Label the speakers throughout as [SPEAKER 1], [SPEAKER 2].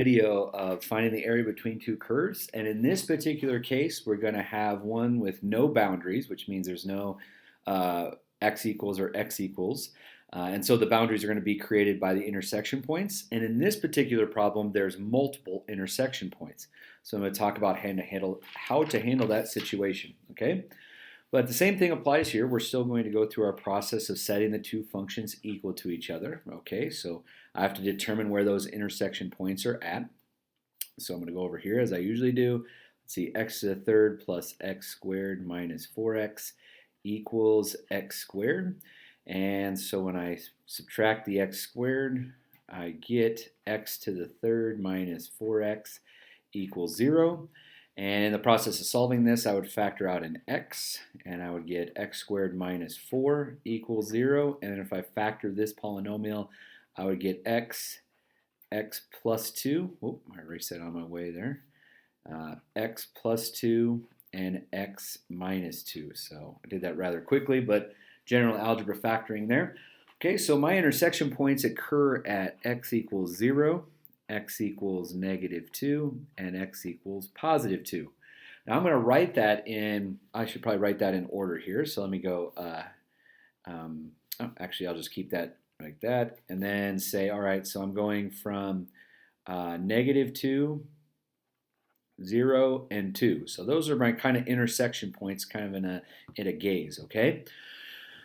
[SPEAKER 1] Video of finding the area between two curves, and in this particular case we're going to have one with no boundaries, which means there's no x equals or x equals, and so the boundaries are going to be created by the intersection points, and in this particular problem there's multiple intersection points. So I'm going to talk about how to handle that situation, okay? But the same thing applies here. We're still going to go through our process of setting the two functions equal to each other. Okay, so I have to determine where those intersection points are at. So I'm going to go over here as I usually do. Let's see, x to the third plus x squared minus 4x equals x squared. And so when I subtract the x squared, I get x to the third minus 4x equals 0. And in the process of solving this, I would factor out an x, and I would get x squared minus 4 equals 0. And if I factor this polynomial, I would get x plus 2. Oh, I erased that on my way there. X plus 2 and x minus 2. So I did that rather quickly, but general algebra factoring there. Okay, so my intersection points occur at x equals 0. X equals negative 2, and x equals positive 2. Now I'm going to write that in, I should probably write that in order here. So let me go, actually I'll just keep that like that, and then say, all right, so I'm going from negative 2, 0, and 2. So those are my kind of intersection points kind of in a gaze, okay?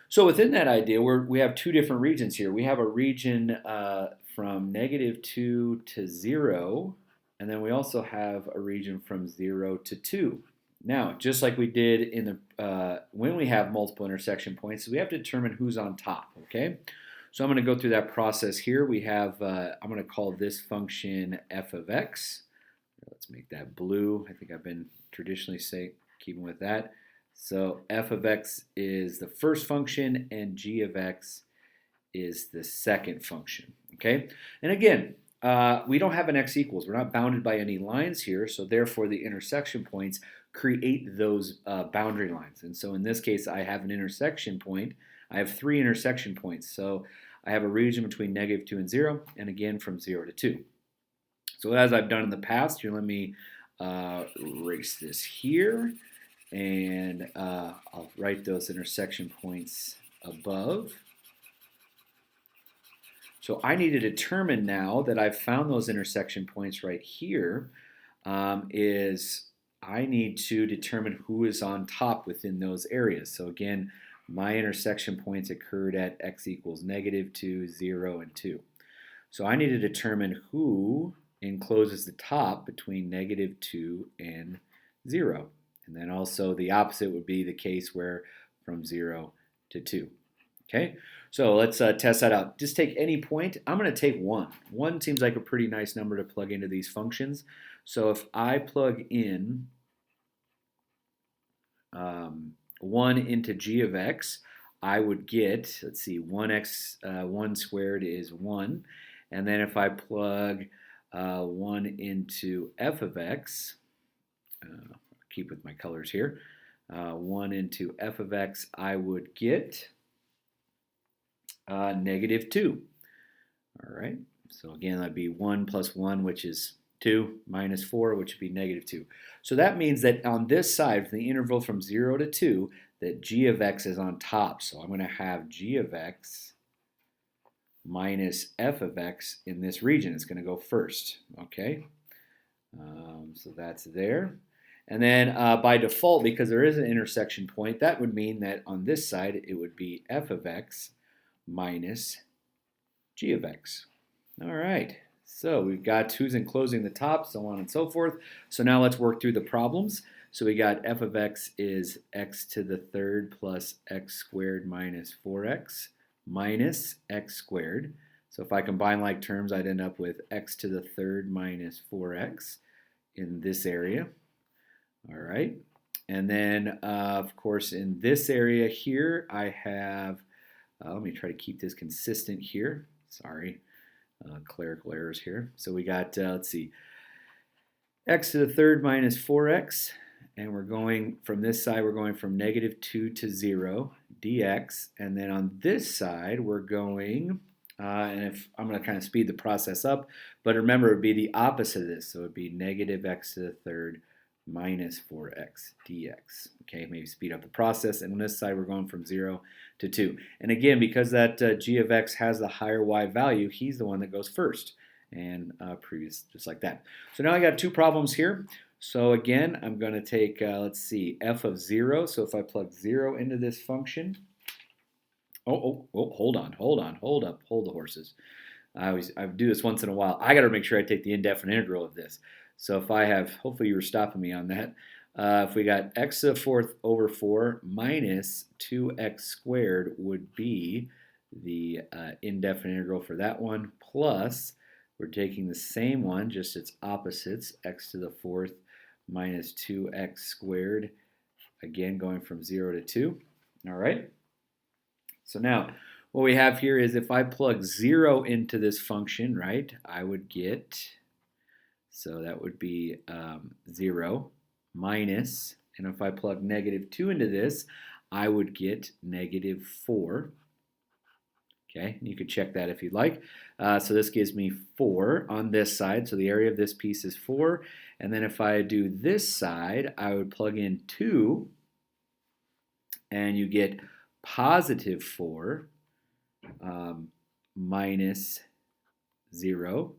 [SPEAKER 1] So within that idea, we have two different regions here. We have a region from negative 2 to 0, and then we also have a region from 0 to 2. Now, just like we did in the when we have multiple intersection points, we have to determine who's on top, okay? So I'm going to go through that process here. We have, I'm going to call this function f of x. Let's make that blue. I think I've been traditionally keeping with that. So f of x is the first function, and g of x is the second function, okay? And again, we don't have an x equals. We're not bounded by any lines here, so therefore the intersection points create those boundary lines. And so in this case, I have an intersection point. I have three intersection points. So I have a region between negative 2 and 0, and again from 0 to 2. So as I've done in the past, here let me erase this here, and I'll write those intersection points above. So I need to determine now that I've found those intersection points right here, is I need to determine who is on top within those areas. So again, my intersection points occurred at x equals negative 2, 0, and 2. So I need to determine who encloses the top between negative 2 and 0. And then also the opposite would be the case where from 0 to 2. Okay, so let's test that out. Just take any point. I'm going to take 1. 1 seems like a pretty nice number to plug into these functions. So if I plug in 1 into g of x, I would get, let's see, 1 squared is 1. And then if I plug 1 into f of x, keep with my colors here, 1 into f of x, I would get negative 2. All right, so again, that'd be 1 plus 1, which is 2, minus 4, which would be negative 2. So that means that on this side, for the interval from 0 to 2, that g of x is on top. So I'm going to have g of x minus f of x in this region. It's going to go first, okay? So that's there. And then by default, because there is an intersection point, that would mean that on this side, it would be f of x minus g of x. All right, so we've got who's enclosing the top, so on and so forth. So now let's work through the problems. So we got f of x is x to the third plus x squared minus 4x minus x squared. So if I combine like terms, I'd end up with x to the third minus 4x in this area. All right, and then of course in this area here, I have let me try to keep this consistent here. Sorry, clerical errors here. So we got, let's see, x to the third minus 4x, and we're going from this side, we're going from negative 2 to 0 dx, and then on this side, we're going And if I'm going to kind of speed the process up, but remember, it would be the opposite of this. So it would be negative x to the third minus 4x dx. Okay, maybe speed up the process. And on this side, we're going from 0 to 2. And again, because that g of x has the higher y value, he's the one that goes first. And previous, just like that. So now I got two problems here. So again, I'm going to take, let's see, f of 0. So if I plug 0 into this function, oh, hold the horses. I do this once in a while. I got to make sure I take the indefinite integral of this. So if I have, hopefully you were stopping me on that. If we got x to the fourth over 4 minus 2x squared would be the indefinite integral for that one, plus we're taking the same one, just its opposites, x to the fourth minus 2x squared, again going from 0 to 2. All right. So now what we have here is if I plug 0 into this function, right, I would get, so that would be 0 minus, and if I plug negative 2 into this, I would get negative 4. Okay, you could check that if you'd like. So this gives me 4 on this side, so the area of this piece is 4. And then if I do this side, I would plug in 2, and you get positive 4 minus 0,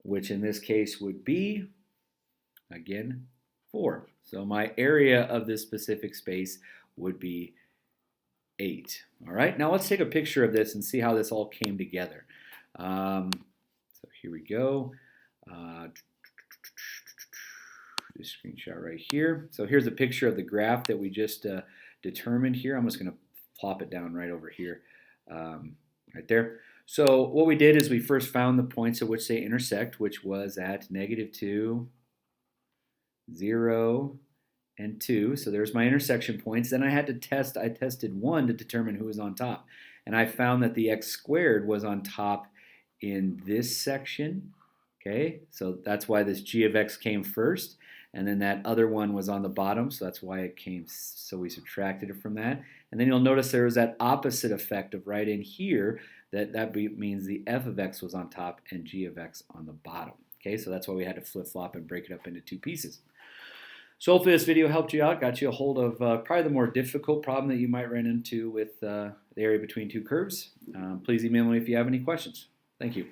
[SPEAKER 1] which in this case would be, again, 4. So my area of this specific space would be 8. All right, now let's take a picture of this and see how this all came together. So here we go. This screenshot right here. So here's a picture of the graph that we just determined here. I'm just going to plop it down right over here, right there. So what we did is we first found the points at which they intersect, which was at negative 2, 0, and 2. So there's my intersection points. Then I had to test, I tested 1 to determine who was on top. And I found that the x squared was on top in this section. Okay, so that's why this g of x came first. And then that other one was on the bottom, so that's why it came, so we subtracted it from that. And then you'll notice there was that opposite effect of right in here, that means the f of x was on top and g of x on the bottom. Okay, so that's why we had to flip-flop and break it up into two pieces. So hopefully this video helped you out, got you a hold of probably the more difficult problem that you might run into with the area between two curves. Please email me if you have any questions. Thank you.